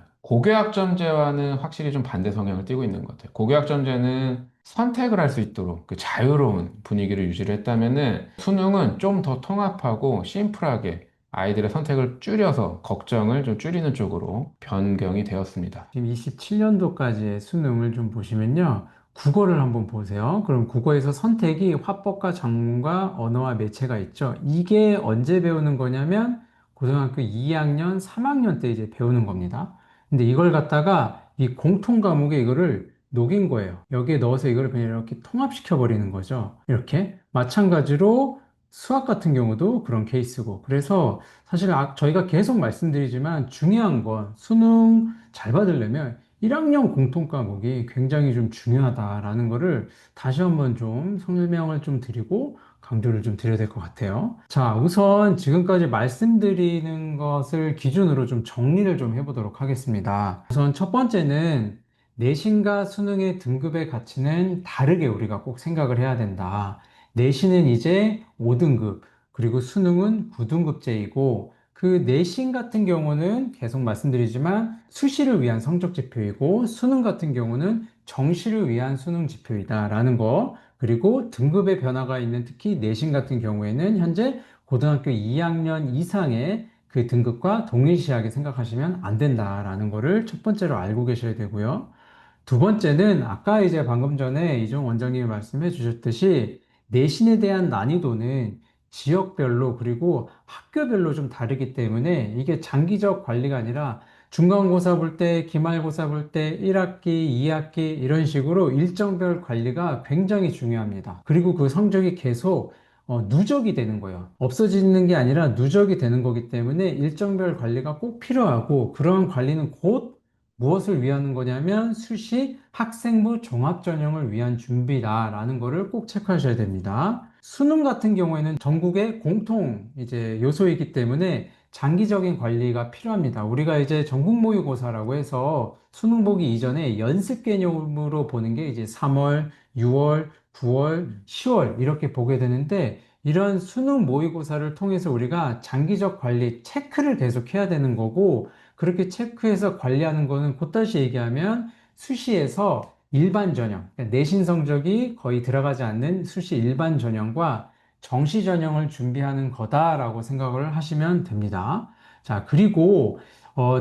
Speaker 2: 고교학점제와는 확실히 좀 반대 성향을 띠고 있는 것 같아요. 고교학점제는 선택을 할 수 있도록 그 자유로운 분위기를 유지를 했다면은 수능은 좀 더 통합하고 심플하게 아이들의 선택을 줄여서 걱정을 좀 줄이는 쪽으로 변경이 되었습니다.
Speaker 1: 지금 27년도까지의 수능을 좀 보시면요. 국어를 한번 보세요. 그럼 국어에서 선택이 화법과 작문과 언어와 매체가 있죠. 이게 언제 배우는 거냐면 고등학교 2학년, 3학년 때 이제 배우는 겁니다. 근데 이걸 갖다가 이 공통 과목에 이거를 녹인 거예요. 여기에 넣어서 이걸 그냥 이렇게 통합시켜 버리는 거죠. 이렇게. 마찬가지로 수학 같은 경우도 그런 케이스고. 그래서 사실 저희가 계속 말씀드리지만 중요한 건 수능 잘 받으려면 1학년 공통 과목이 굉장히 좀 중요하다라는 거를 다시 한번 좀 설명을 좀 드리고 강조를 좀 드려야 될 것 같아요. 자, 우선 지금까지 말씀드리는 것을 기준으로 좀 정리를 좀 해보도록 하겠습니다. 우선 첫 번째는 내신과 수능의 등급의 가치는 다르게 우리가 꼭 생각을 해야 된다. 내신은 이제 5등급, 그리고 수능은 9등급제이고 그 내신 같은 경우는 계속 말씀드리지만 수시를 위한 성적 지표이고 수능 같은 경우는 정시를 위한 수능 지표이다라는 거. 그리고 등급의 변화가 있는 특히 내신 같은 경우에는 현재 고등학교 2학년 이상의 그 등급과 동일시하게 생각하시면 안 된다라는 거를 첫 번째로 알고 계셔야 되고요. 두 번째는 아까 이제 방금 전에 이종 원장님이 말씀해 주셨듯이 내신에 대한 난이도는 지역별로 그리고 학교별로 좀 다르기 때문에 이게 장기적 관리가 아니라 중간고사 볼 때, 기말고사 볼 때 1학기, 2학기 이런 식으로 일정별 관리가 굉장히 중요합니다. 그리고 그 성적이 계속 누적이 되는 거예요. 없어지는 게 아니라 누적이 되는 거기 때문에 일정별 관리가 꼭 필요하고 그런 관리는 곧 무엇을 위한 거냐면 수시 학생부 종합전형을 위한 준비다라는 거를 꼭 체크하셔야 됩니다. 수능 같은 경우에는 전국의 공통 이제 요소이기 때문에 장기적인 관리가 필요합니다. 우리가 이제 전국 모의고사라고 해서 수능 보기 이전에 연습 개념으로 보는 게 이제 3월, 6월, 9월, 10월 이렇게 보게 되는데 이런 수능 모의고사를 통해서 우리가 장기적 관리 체크를 계속 해야 되는 거고 그렇게 체크해서 관리하는 거는 곧다시 얘기하면 수시에서 일반 전형, 그러니까 내신 성적이 거의 들어가지 않는 수시 일반 전형과 정시 전형을 준비하는 거다라고 생각을 하시면 됩니다. 자, 그리고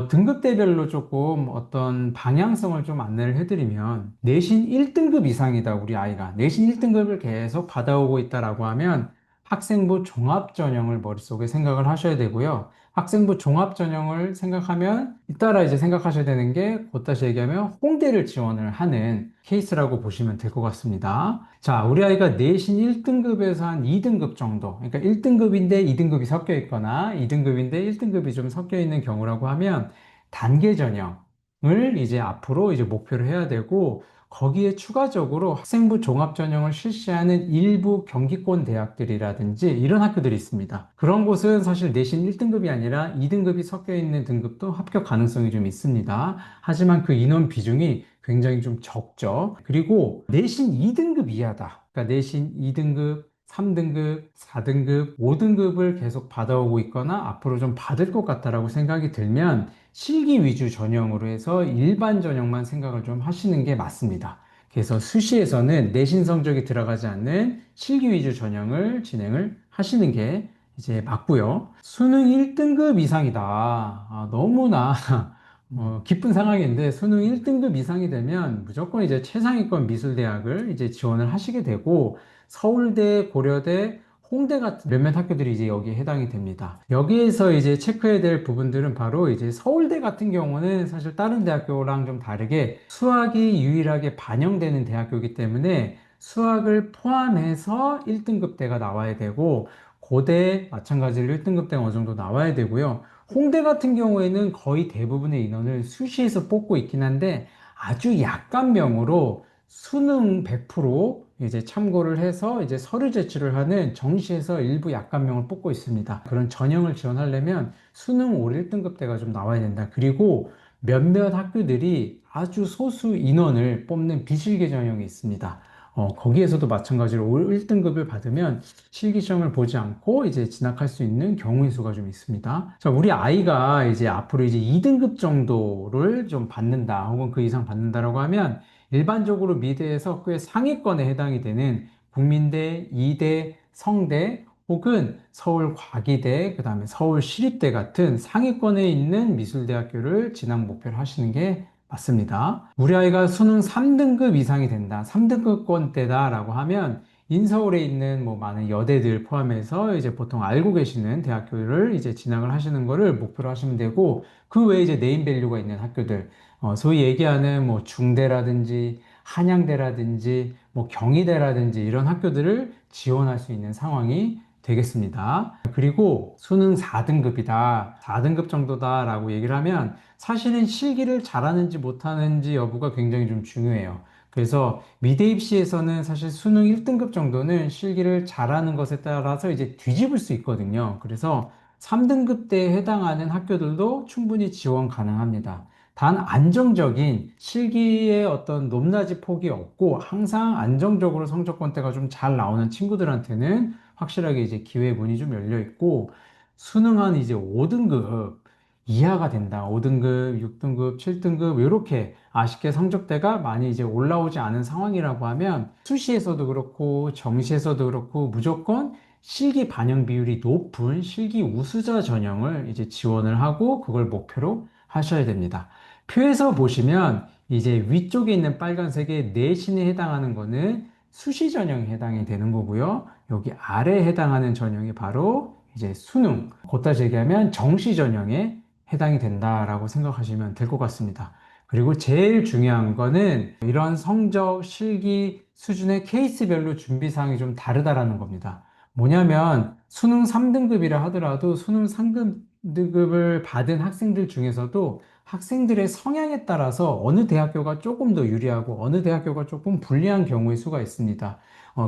Speaker 1: 등급대별로 조금 어떤 방향성을 좀 안내를 해드리면 내신 1등급 이상이다, 우리 아이가. 내신 1등급을 계속 받아오고 있다라고 하면 학생부 종합전형을 머릿속에 생각을 하셔야 되고요. 학생부 종합전형을 생각하면 잇따라 이제 생각하셔야 되는 게 곧 다시 얘기하면 홍대를 지원을 하는 케이스라고 보시면 될 것 같습니다. 자, 우리 아이가 내신 1등급에서 한 2등급 정도, 그러니까 1등급인데 2등급이 섞여 있거나 2등급인데 1등급이 좀 섞여 있는 경우라고 하면 단계 전형을 이제 앞으로 이제 목표를 해야 되고 거기에 추가적으로 학생부 종합전형을 실시하는 일부 경기권 대학들이라든지 이런 학교들이 있습니다. 그런 곳은 사실 내신 1등급이 아니라 2등급이 섞여 있는 등급도 합격 가능성이 좀 있습니다. 하지만 그 인원 비중이 굉장히 좀 적죠. 그리고 내신 2등급 이하다. 그러니까 내신 2등급, 3등급, 4등급, 5등급을 계속 받아오고 있거나 앞으로 좀 받을 것 같다라고 생각이 들면 실기 위주 전형으로 해서 일반 전형만 생각을 좀 하시는 게 맞습니다. 그래서 수시에서는 내신 성적이 들어가지 않는 실기 위주 전형을 진행을 하시는 게 이제 맞고요. 수능 1등급 이상이다. 너무나 기쁜 상황인데 수능 1등급 이상이 되면 무조건 이제 최상위권 미술대학을 이제 지원을 하시게 되고 서울대, 고려대, 홍대 같은 몇몇 학교들이 이제 여기에 해당이 됩니다. 여기에서 이제 체크해야 될 부분들은 바로 이제 서울대 같은 경우는 사실 다른 대학교랑 좀 다르게 수학이 유일하게 반영되는 대학교이기 때문에 수학을 포함해서 1등급대가 나와야 되고 고대 마찬가지로 1등급대가 어느 정도 나와야 되고요. 홍대 같은 경우에는 거의 대부분의 인원을 수시에서 뽑고 있긴 한데 아주 약간명으로 수능 100% 이제 참고를 해서 이제 서류 제출을 하는 정시에서 일부 약간명을 뽑고 있습니다. 그런 전형을 지원하려면 수능 올 1등급대가 좀 나와야 된다. 그리고 몇몇 학교들이 아주 소수 인원을 뽑는 비실기 전형이 있습니다. 거기에서도 마찬가지로 올 1등급을 받으면 실기시험을 보지 않고 이제 진학할 수 있는 경우의 수가 좀 있습니다. 자, 우리 아이가 이제 앞으로 이제 2등급 정도를 좀 받는다, 혹은 그 이상 받는다라고 하면 일반적으로 미대에서 꽤 상위권에 해당이 되는 국민대, 이대, 성대, 혹은 서울과기대, 그 다음에 서울시립대 같은 상위권에 있는 미술대학교를 진학 목표를 하시는 게 맞습니다. 우리 아이가 수능 3등급 이상이 된다, 3등급권대다라고 하면 인서울에 있는 뭐 많은 여대들 포함해서 이제 보통 알고 계시는 대학교를 이제 진학을 하시는 거를 목표로 하시면 되고 그 외에 이제 네임밸류가 있는 학교들 소위 얘기하는 뭐 중대라든지 한양대라든지 뭐 경희대라든지 이런 학교들을 지원할 수 있는 상황이 되겠습니다. 그리고 수능 4등급이다, 4등급 정도다라고 얘기를 하면 사실은 실기를 잘하는지 못하는지 여부가 굉장히 좀 중요해요. 그래서 미대 입시에서는 사실 수능 1등급 정도는 실기를 잘하는 것에 따라서 이제 뒤집을 수 있거든요. 그래서 3등급대에 해당하는 학교들도 충분히 지원 가능합니다. 단 안정적인 실기의 어떤 높낮이 폭이 없고 항상 안정적으로 성적권대가 좀 잘 나오는 친구들한테는 확실하게 이제 기회 문이 좀 열려 있고 수능은 이제 5등급 이하가 된다. 5등급, 6등급, 7등급 이렇게 아쉽게 성적대가 많이 이제 올라오지 않은 상황이라고 하면 수시에서도 그렇고 정시에서도 그렇고 무조건 실기 반영 비율이 높은 실기 우수자 전형을 이제 지원을 하고 그걸 목표로 하셔야 됩니다. 표에서 보시면 이제 위쪽에 있는 빨간색의 내신에 해당하는 거는 수시 전형에 해당이 되는 거고요. 여기 아래에 해당하는 전형이 바로 이제 수능, 곧다시 얘기하면 정시 전형에 해당이 된다라고 생각하시면 될 것 같습니다. 그리고 제일 중요한 거는 이런 성적, 실기 수준의 케이스별로 준비 사항이 좀 다르다라는 겁니다. 뭐냐면 수능 3등급이라 하더라도 수능 3등급을 받은 학생들 중에서도 학생들의 성향에 따라서 어느 대학교가 조금 더 유리하고 어느 대학교가 조금 불리한 경우의 수가 있습니다.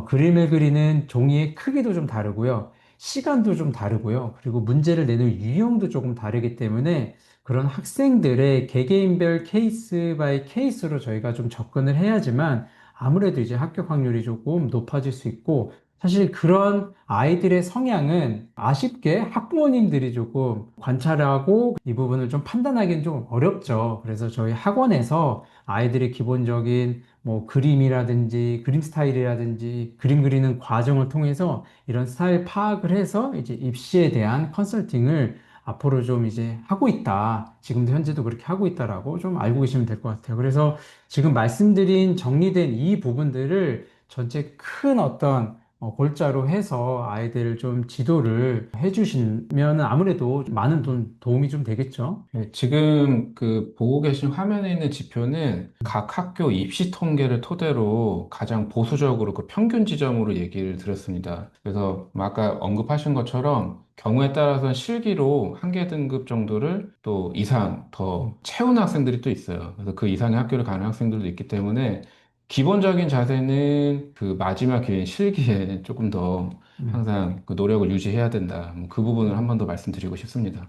Speaker 1: 그림을 그리는 종이의 크기도 좀 다르고요. 시간도 좀 다르고요. 그리고 문제를 내는 유형도 조금 다르기 때문에 그런 학생들의 개개인별 케이스 바이 케이스로 저희가 좀 접근을 해야지만 아무래도 이제 합격 확률이 조금 높아질 수 있고 사실 그런 아이들의 성향은 아쉽게 학부모님들이 조금 관찰하고 이 부분을 좀 판단하기는 좀 어렵죠. 그래서 저희 학원에서 아이들의 기본적인 뭐 그림이라든지 그림 스타일이라든지 그림 그리는 과정을 통해서 이런 스타일 파악을 해서 이제 입시에 대한 컨설팅을 앞으로 좀 이제 하고 있다. 지금도 현재도 그렇게 하고 있다라고 좀 알고 계시면 될 것 같아요. 그래서 지금 말씀드린 정리된 이 부분들을 전체 큰 어떤 골자로 해서 아이들을 좀 지도를 해주시면 아무래도 많은 도움이 좀 되겠죠.
Speaker 2: 네, 지금 그 보고 계신 화면에 있는 지표는 각 학교 입시 통계를 토대로 가장 보수적으로 그 평균 지점으로 얘기를 드렸습니다. 그래서 뭐 아까 언급하신 것처럼 경우에 따라서는 실기로 한 개 등급 정도를 또 이상 더 채운 학생들이 또 있어요. 그래서 그 이상의 학교를 가는 학생들도 있기 때문에 기본적인 자세는 그 마지막 기회인 실기에 조금 더
Speaker 1: 음.
Speaker 2: 항상 그 노력을 유지해야 된다. 뭐그 부분을 한 번 더 말씀드리고 싶습니다.